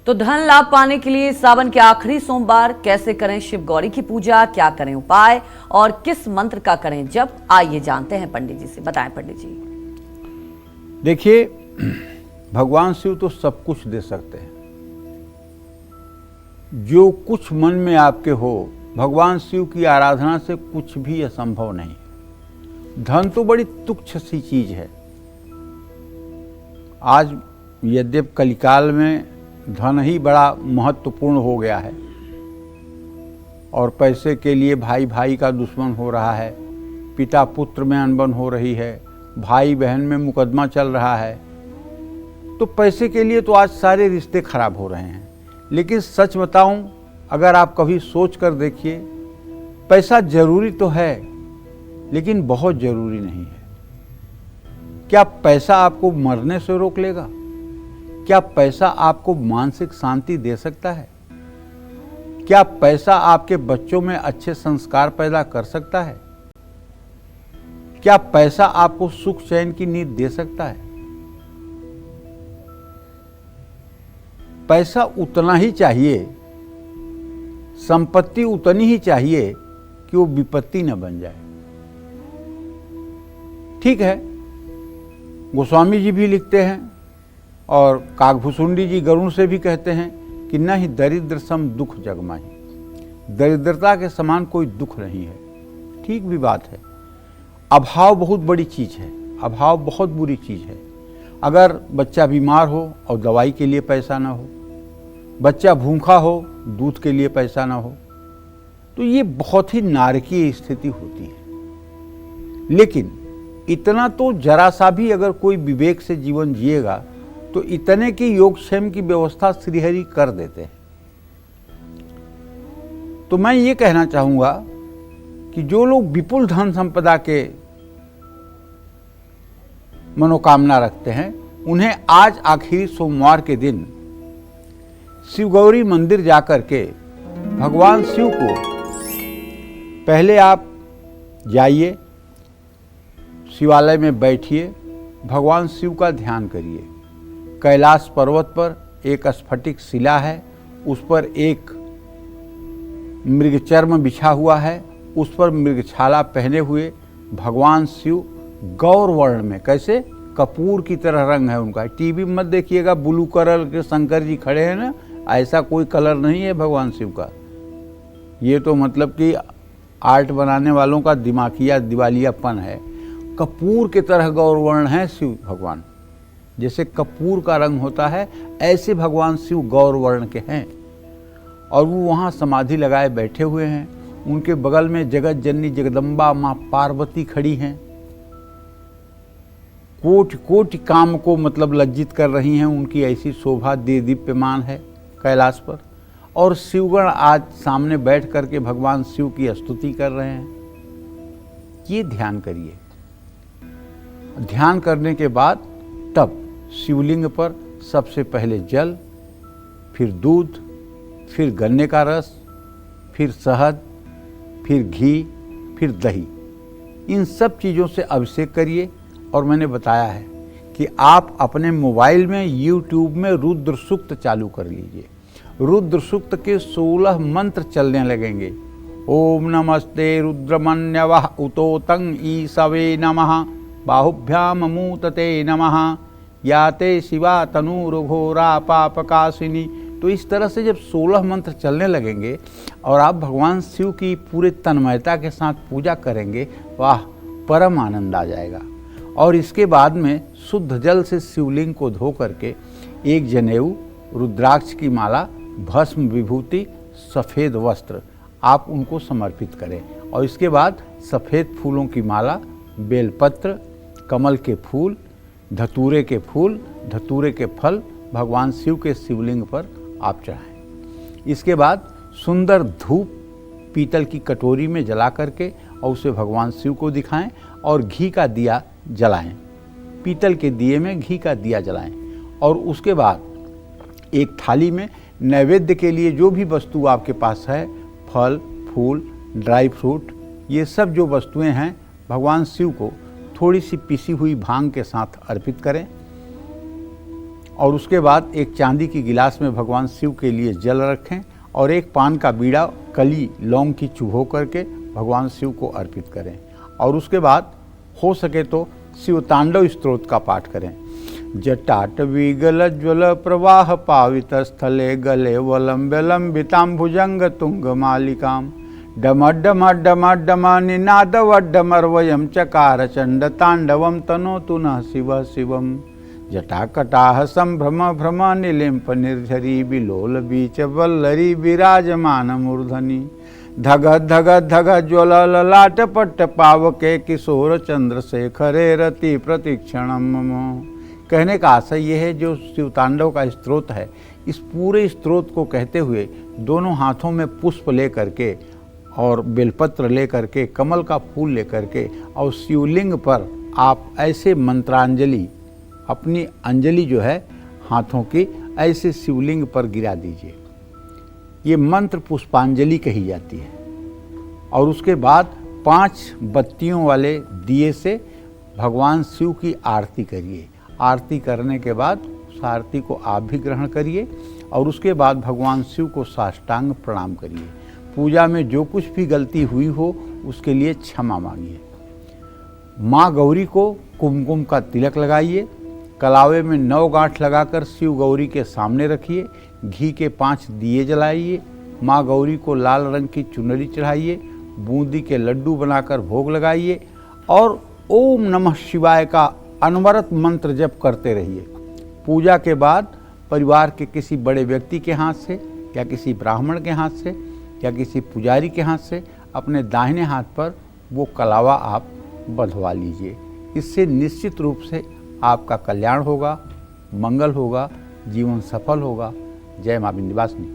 तो धन लाभ पाने के लिए सावन के आखिरी सोमवार कैसे करें शिव गौरी की पूजा, क्या करें उपाय और किस मंत्र का करें जप, आइए जानते हैं पंडित जी से। बताएं पंडित जी। देखिए, भगवान शिव तो सब कुछ दे सकते हैं। जो कुछ मन में आपके हो, भगवान शिव की आराधना से कुछ भी असंभव नहीं। धन तो बड़ी तुच्छ सी चीज है। आज यद्यप कलिकाल में धन ही बड़ा महत्वपूर्ण हो गया है और पैसे के लिए भाई भाई का दुश्मन हो रहा है, पिता पुत्र में अनबन हो रही है, भाई बहन में मुकदमा चल रहा है। तो पैसे के लिए तो आज सारे रिश्ते खराब हो रहे हैं। लेकिन सच बताऊं, अगर आप कभी सोच कर देखिए, पैसा जरूरी तो है लेकिन बहुत जरूरी नहीं है। क्या पैसा आपको मरने से रोक लेगा? क्या पैसा आपको मानसिक शांति दे सकता है? क्या पैसा आपके बच्चों में अच्छे संस्कार पैदा कर सकता है? क्या पैसा आपको सुख चैन की नींद दे सकता है? पैसा उतना ही चाहिए, संपत्ति उतनी ही चाहिए कि वो विपत्ति न बन जाए। ठीक है, गोस्वामी जी भी लिखते हैं और काकभूषुंडी जी गरुण से भी कहते हैं कि न ही दरिद्र सम दुख जग माही। दरिद्रता के समान कोई दुख नहीं है। ठीक भी बात है। अभाव बहुत बड़ी चीज है, अभाव बहुत बुरी चीज है। अगर बच्चा बीमार हो और दवाई के लिए पैसा ना हो, बच्चा भूखा हो, दूध के लिए पैसा ना हो, तो ये बहुत ही नारकीय स्थिति होती है। लेकिन इतना तो जरा सा भी अगर कोई विवेक से जीवन जिएगा तो इतने की योगक्षेम की व्यवस्था श्रीहरि कर देते हैं। तो मैं ये कहना चाहूंगा कि जो लोग विपुल धन संपदा के मनोकामना रखते हैं, उन्हें आज आखिरी सोमवार के दिन शिवगौरी मंदिर जाकर के भगवान शिव को पहले आप जाइए, शिवालय में बैठिए, भगवान शिव का ध्यान करिए। कैलाश पर्वत पर एक स्फटिक शिला है, उस पर एक मृगचर्म बिछा हुआ है, उस पर मृगछाला पहने हुए भगवान शिव गौर वर्ण में, कैसे कपूर की तरह रंग है उनका। टीवी मत देखिएगा, ब्लू कलर के शंकर जी खड़े हैं ना, ऐसा कोई कलर नहीं है भगवान शिव का। ये तो मतलब कि आर्ट बनाने वालों का दिमागिया दिवालियापन है। कपूर की तरह गौर वर्ण है शिव भगवान। जैसे कपूर का रंग होता है, ऐसे भगवान शिव गौर वर्ण के हैं और वो वहाँ समाधि लगाए बैठे हुए हैं। उनके बगल में जगत जननी जगदम्बा माँ पार्वती खड़ी हैं। कोटि कोटि काम को मतलब लज्जित कर रही हैं। उनकी ऐसी शोभा दीप्यमान है कैलाश पर। और शिवगण आज सामने बैठ करके भगवान शिव की स्तुति कर रहे हैं। ये ध्यान करिए। ध्यान करने के बाद तब शिवलिंग पर सबसे पहले जल, फिर दूध, फिर गन्ने का रस, फिर शहद, फिर घी, फिर दही, इन सब चीज़ों से अभिषेक करिए। और मैंने बताया है कि आप अपने मोबाइल में YouTube में रुद्र सूक्त चालू कर लीजिए। रुद्र सूक्त के 16 मंत्र चलने लगेंगे। ओम नमस्ते रुद्रमन्यवः उतोतं ईसवे नमः, बाहुभ्याम मूतते नमः, याते शिवा तनूरुघोरा पापकाशिनी। तो इस तरह से जब 16 मंत्र चलने लगेंगे और आप भगवान शिव की पूरे तन्मयता के साथ पूजा करेंगे, वाह, परम आनंद आ जाएगा। और इसके बाद में शुद्ध जल से शिवलिंग को धो करके एक जनेऊ, रुद्राक्ष की माला, भस्म, विभूति, सफ़ेद वस्त्र आप उनको समर्पित करें। और इसके बाद सफ़ेद फूलों की माला, बेलपत्र, कमल के फूल, धतूरे के फूल, धतूरे के फल भगवान शिव के शिवलिंग पर आप चढ़ाएं। इसके बाद सुंदर धूप पीतल की कटोरी में जला करके और उसे भगवान शिव को दिखाएं और घी का दिया जलाएं। पीतल के दिए में घी का दिया जलाएं। और उसके बाद एक थाली में नैवेद्य के लिए जो भी वस्तु आपके पास है, फल, फूल, ड्राई फ्रूट, ये सब जो वस्तुएं हैं, भगवान शिव को थोड़ी सी पिसी हुई भांग के साथ अर्पित करें। और उसके बाद एक चांदी की गिलास में भगवान शिव के लिए जल रखें और एक पान का बीड़ा कली लौंग की चुभो करके भगवान शिव को अर्पित करें। और उसके बाद हो सके तो शिव तांडव स्तोत्र का पाठ करें। जटाटवी गल ज्वल प्रवाह पावित स्थले गले वलंबिताम भुजंग तुंग मालिकाम डम डम डम डम निनाद वड्डमर्वयम चकार चंड तांडवम तनोतु नः शिव शिवम जटाकटाह संभ्रम भ्रम निलिम्प निर्झरी बिलोल बीच वल्लरी विराजमान मूर्धनि धग धग धग ज्वल ललाट पट्ट पावके किशोर चंद्रशेखरे रति प्रतिक्षणम मम। कहने का आशय यह है, जो शिवतांडव का स्तोत्र है, इस पूरे स्तोत्र को कहते हुए दोनों हाथों में पुष्प ले करके और बेलपत्र ले करके, कमल का फूल ले करके और शिवलिंग पर आप ऐसे मंत्रांजलि, अपनी अंजलि जो है हाथों की ऐसे शिवलिंग पर गिरा दीजिए। ये मंत्र पुष्पांजलि कही जाती है। और उसके बाद 5 बत्तियों वाले दिए से भगवान शिव की आरती करिए। आरती करने के बाद उस आरती को आप भी ग्रहण करिए और उसके बाद भगवान शिव को साष्टांग प्रणाम करिए। पूजा में जो कुछ भी गलती हुई हो उसके लिए क्षमा मांगिए। माँ गौरी को कुमकुम का तिलक लगाइए। कलावे में 9 गांठ लगाकर शिव गौरी के सामने रखिए। घी के 5 दिए जलाइए। माँ गौरी को लाल रंग की चुनरी चढ़ाइए। बूंदी के लड्डू बनाकर भोग लगाइए और ओम नमः शिवाय का अनवरत मंत्र जप करते रहिए। पूजा के बाद परिवार के किसी बड़े व्यक्ति के हाथ से या किसी ब्राह्मण के हाथ से या किसी पुजारी के हाथ से अपने दाहिने हाथ पर वो कलावा आप बंधवा लीजिए। इससे निश्चित रूप से आपका कल्याण होगा, मंगल होगा, जीवन सफल होगा। जय मां विंध्यवासिनी।